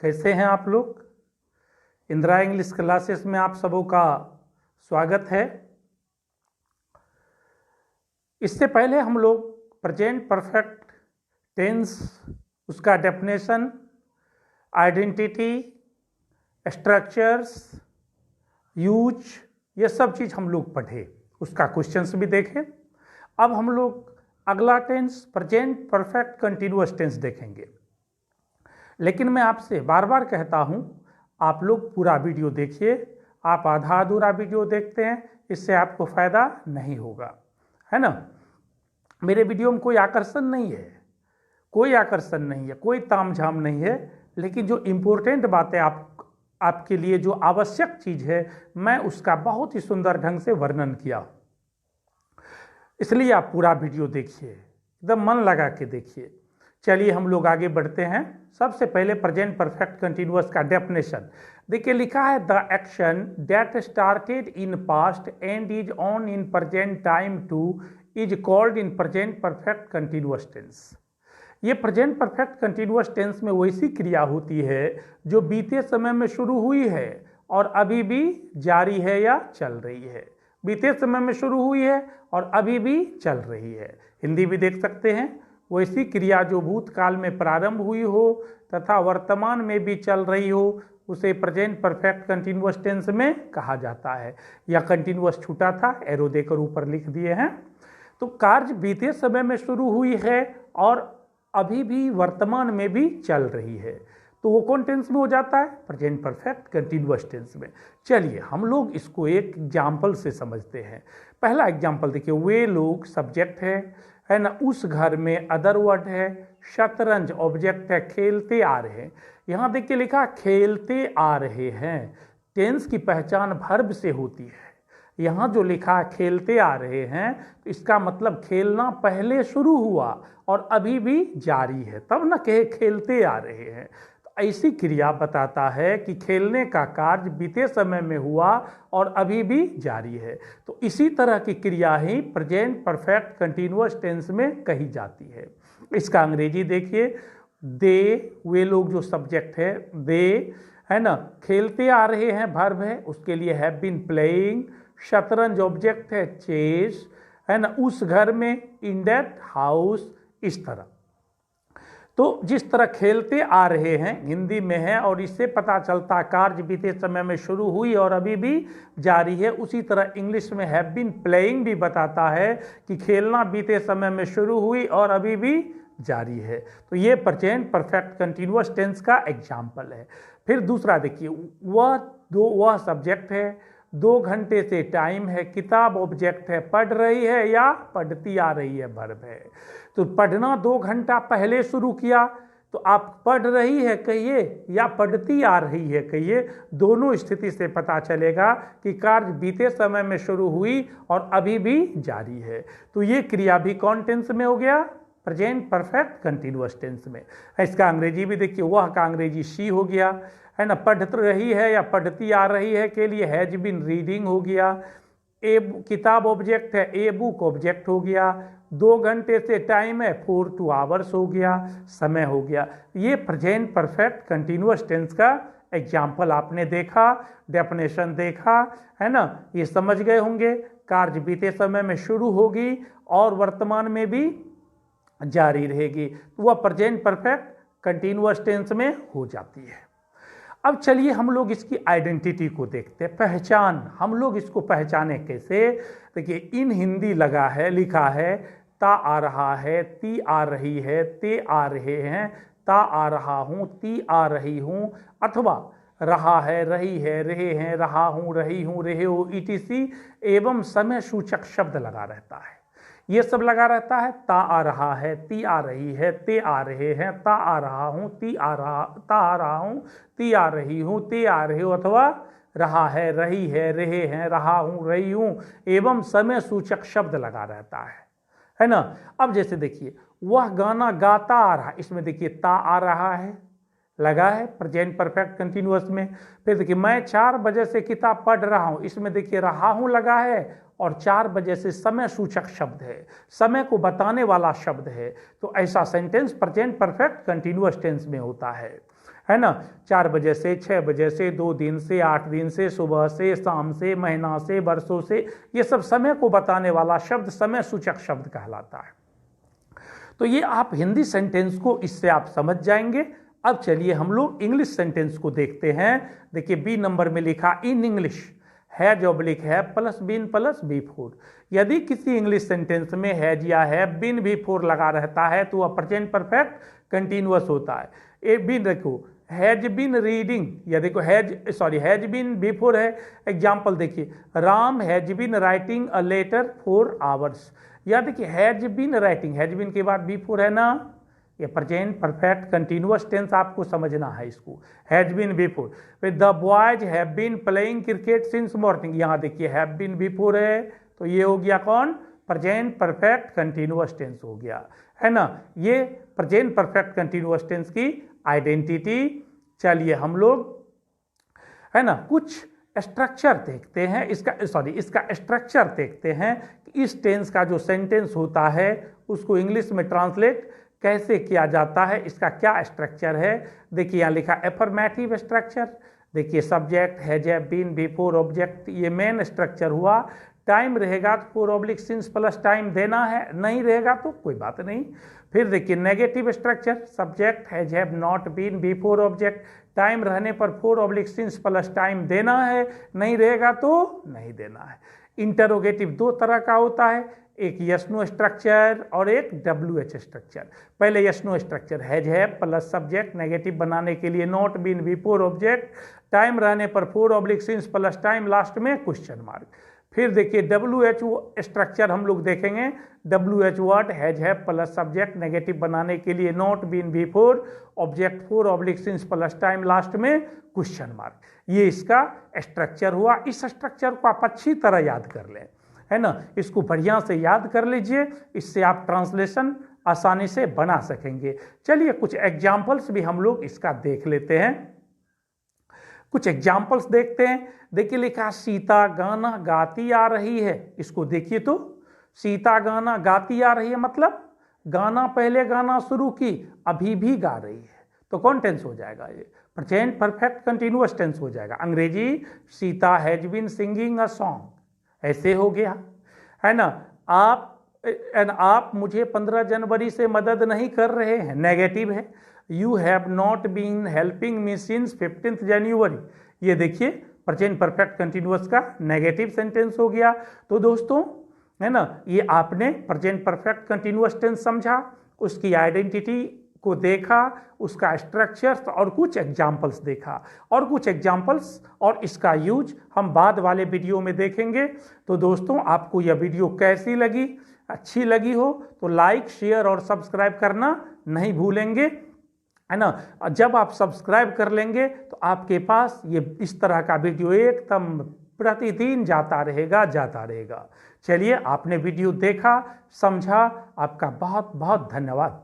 कैसे हैं आप लोग। इंदिरा इंग्लिश क्लासेस में आप सबों का स्वागत है। इससे पहले हम लोग प्रेजेंट परफेक्ट टेंस, उसका डेफिनेशन, आइडेंटिटी, स्ट्रक्चर्स, यूज, ये सब चीज़ हम लोग पढ़े, उसका क्वेश्चंस भी देखें। अब हम लोग अगला tense present perfect continuous tense देखेंगे। लेकिन मैं आपसे बार बार कहता हूं, आप लोग पूरा वीडियो देखिए। आप आधा अधूरा वीडियो देखते हैं, इससे आपको फ़ायदा नहीं होगा, है ना। मेरे वीडियो में कोई आकर्षण नहीं है, कोई आकर्षण नहीं है, कोई तामझाम नहीं है, लेकिन जो इम्पोर्टेंट बातें आपके लिए जो आवश्यक चीज़ है, मैं उसका बहुत ही सुंदर ढंग से वर्णन किया। इसलिए आप पूरा वीडियो देखिए, एकदम मन लगा के देखिए। चलिए हम लोग आगे बढ़ते हैं। सबसे पहले प्रेजेंट परफेक्ट कंटिन्यूअस का डेफिनेशन देखिए, लिखा है the action that started in past and is on in present time to is called in present perfect continuous tense. ये प्रेजेंट परफेक्ट कंटिन्यूअस टेंस में वैसी क्रिया होती है जो बीते समय में शुरू हुई है और अभी भी जारी है या चल रही है। बीते समय में शुरू हुई है और अभी भी चल रही है। हिंदी भी देख सकते हैं, वैसी क्रिया जो भूतकाल में प्रारंभ हुई हो तथा वर्तमान में भी चल रही हो, उसे प्रेजेंट परफेक्ट कंटिन्यूअस टेंस में कहा जाता है। या कंटिन्यूअस छूटा था, एरो देकर ऊपर लिख दिए हैं। तो कार्य बीते समय में शुरू हुई है और अभी भी वर्तमान में भी चल रही है, तो वो कौन टेंस में हो जाता है? प्रेजेंट परफेक्ट कंटिन्यूअस टेंस में। चलिए हम लोग इसको एक एग्जाम्पल से समझते हैं। पहला एग्जाम्पल देखिए, वे लोग सब्जेक्ट है ना, उस घर में अदर वर्ड है, शतरंज ऑब्जेक्ट है, खेलते आ रहे हैं। यहाँ देखिए लिखा खेलते आ रहे हैं। टेंस की पहचान वर्ब से होती है। यहाँ जो लिखा खेलते आ रहे हैं, तो इसका मतलब खेलना पहले शुरू हुआ और अभी भी जारी है, तब ना कहे खेलते आ रहे हैं। तो ऐसी क्रिया बताता है कि खेलने का कार्य बीते समय में हुआ और अभी भी जारी है। तो इसी तरह की क्रिया ही प्रेजेंट परफेक्ट कंटिन्यूअस टेंस में कही जाती है। इसका अंग्रेजी देखिए, दे, वे लोग जो सब्जेक्ट है, दे है ना, खेलते आ रहे हैं वर्ब है, उसके लिए हैव बीन प्लेइंग। शतरंज ऑब्जेक्ट है, चेस है ना, उस घर में, इन दैट हाउस। इस तरह तो जिस तरह खेलते आ रहे हैं हिंदी में है और इससे पता चलता कार्य बीते समय में शुरू हुई और अभी भी जारी है, उसी तरह इंग्लिश में हैव बीन प्लेइंग भी बताता है कि खेलना बीते समय में शुरू हुई और अभी भी जारी है। तो ये प्रेजेंट परफेक्ट कंटिन्यूअस टेंस का एग्जाम्पल है। फिर दूसरा देखिए, वह सब्जेक्ट है, 2 घंटे से टाइम है, किताब ऑब्जेक्ट है, पढ़ रही है या पढ़ती आ रही है वर्ब है। तो पढ़ना 2 घंटा पहले शुरू किया, तो आप पढ़ रही है कहिए या पढ़ती आ रही है कहिए, दोनों स्थिति से पता चलेगा कि कार्य बीते समय में शुरू हुई और अभी भी जारी है। तो ये क्रिया भी कौन टेंस में हो गया? प्रेजेंट परफेक्ट कंटिन्यूअस टेंस में। इसका अंग्रेजी भी देखिए, वह का अंग्रेजी शी हो गया, है ना। पढ़ रही है या पढ़ती आ रही है के लिए हैज बीन रीडिंग हो गया। ए किताब ऑब्जेक्ट है, ए बुक ऑब्जेक्ट हो गया। 2 घंटे से टाइम है, 4 2 आवर्स हो गया, समय हो गया। ये प्रेजेंट परफेक्ट कंटिन्यूअस टेंस का एग्जाम्पल आपने देखा, डेफिनेशन देखा, है ना। ये समझ गए होंगे, कार्य बीते समय में शुरू होगी और वर्तमान में भी जारी रहेगी, तो वह प्रेजेंट परफेक्ट कंटिन्यूअस टेंस में हो जाती है। अब चलिए हम लोग इसकी आइडेंटिटी को देखते हैं, पहचान। हम लोग इसको पहचाने कैसे? देखिए, इन हिंदी लगा है, लिखा है ता आ रहा है, ती आ रही है, ते आ रहे हैं, ता आ रहा हूँ, ती आ रही हूँ, अथवा रहा है, रही है, रहे हैं, रहा हूँ, रही हूँ, रहे हो, ईटीसी एवं समय सूचक शब्द लगा रहता है। ये सब लगा रहता है। ता आ रहा है, ती आ रही है, ते आ रहे हैं, ता आ रहा हूँ, ता आ रहा हूँ, ती आ रही हूँ, ते आ रहे हो, अथवा रहा है, रही है, रहे हैं, रहा हूँ, रही हूँ एवं समय सूचक शब्द लगा रहता है ना। अब जैसे देखिए, वह गाना गाता आ रहा, इसमें देखिए ता आ रहा है लगा है प्रेजेंट परफेक्ट कंटिन्यूअस में। फिर देखिए, मैं 4 बजे से किताब पढ़ रहा हूँ, इसमें देखिए रहा हूँ लगा है और 4 बजे से समय सूचक शब्द है, समय को बताने वाला शब्द है। तो ऐसा sentence present perfect continuous tense में होता है है ना। 4 बजे से, 6 बजे से, 2 दिन से, 8 दिन से, सुबह से, शाम से, महीना से, वर्षों से, ये सब समय को बताने वाला शब्द समय सूचक शब्द कहलाता है। तो ये आप हिंदी सेंटेंस को इससे आप समझ जाएंगे। अब चलिए हम लोग इंग्लिश सेंटेंस को देखते हैं। देखिए बी नंबर में लिखा इन इंग्लिश, हैज ऑब्लिक है प्लस बीन प्लस बिफोर। यदि किसी इंग्लिश सेंटेंस में हैज या है बीन बिफोर लगा रहता है तो वह प्रेजेंट परफेक्ट कंटिन्यूअस होता है। ए बीन देखो, हैज बीन रीडिंग, या देखो हैज बीन बिफोर है। एग्जाम्पल देखिए, Ram has been writing a letter for hours. या देखिए has been writing, has been के बाद बिफोर है ना, ये प्रेजेंट परफेक्ट कंटिन्यूअस टेंस आपको समझना है इसको, has been before. The boys have been playing cricket since morning, यहाँ देखिए हैव बीन बिफोर है तो ये हो गया कौन, प्रेजेंट परफेक्ट कंटिन्यूअस टेंस हो गया, है ना। ये प्रेजेंट परफेक्ट कंटिन्यूअस टेंस की आइडेंटिटी। चलिए हम लोग, है ना, कुछ स्ट्रक्चर देखते हैं, इसका स्ट्रक्चर देखते हैं कि इस टेंस का जो सेंटेंस होता है उसको इंग्लिश में ट्रांसलेट कैसे किया जाता है, इसका क्या स्ट्रक्चर है। देखिए यहाँ लिखा एफर्मेटिव स्ट्रक्चर, देखिए subject has have been before object, ये मेन स्ट्रक्चर हुआ। टाइम रहेगा तो for oblique since plus time देना है, नहीं रहेगा तो कोई बात नहीं। फिर देखिए negative structure, subject has have not been before object, time रहने पर for oblique since plus time देना है, नहीं रहेगा तो नहीं देना है। इंटरोगेटिव 2 तरह का होता है, एक यस नो स्ट्रक्चर और एक WH स्ट्रक्चर। पहले yes no structure, has have plus subject, negative बनाने के लिए not been before object, time रहने पर for oblique since plus time, last में क्वेश्चन मार्क। फिर देखिए WH स्ट्रक्चर हम लोग देखेंगे, WH word has have plus subject, negative बनाने के लिए not been before object, for oblique since plus time, last में क्वेश्चन मार्क। ये इसका स्ट्रक्चर हुआ। इस स्ट्रक्चर को आप अच्छी तरह याद कर लें, है ना, इसको बढ़िया से याद कर लीजिए, इससे आप ट्रांसलेशन आसानी से बना सकेंगे। चलिए कुछ एग्जाम्पल्स भी हम लोग इसका देख लेते हैं, कुछ एग्जाम्पल्स देखते हैं। देखिए लिखा सीता गाना गाती आ रही है, इसको देखिए तो सीता गाना गाती आ रही है मतलब गाना पहले गाना शुरू की, अभी भी गा रही है, तो कौन टेंस हो जाएगा, ये प्रेजेंट परफेक्ट कंटिन्यूअस टेंस हो जाएगा। अंग्रेजी Sita has been singing a song, ऐसे हो गया, है ना। आप मुझे 15 जनवरी से मदद नहीं कर रहे हैं, नेगेटिव है। You have not been helping me since 15 January, ये देखिए प्रेजेंट परफेक्ट कंटिन्यूअस का नेगेटिव सेंटेंस हो गया। तो दोस्तों, है ना, ये आपने प्रेजेंट परफेक्ट कंटिन्यूअस टेंस समझा, उसकी आइडेंटिटी को देखा, उसका स्ट्रक्चर और कुछ एग्जाम्पल्स देखा, और कुछ एग्जाम्पल्स और इसका यूज हम बाद वाले वीडियो में देखेंगे। तो दोस्तों, आपको यह वीडियो कैसी लगी, अच्छी लगी हो तो लाइक, शेयर और सब्सक्राइब करना नहीं भूलेंगे, है ना। जब आप सब्सक्राइब कर लेंगे तो आपके पास ये इस तरह का वीडियो एकदम प्रतिदिन जाता रहेगा। चलिए, आपने वीडियो देखा, समझा, आपका बहुत बहुत धन्यवाद।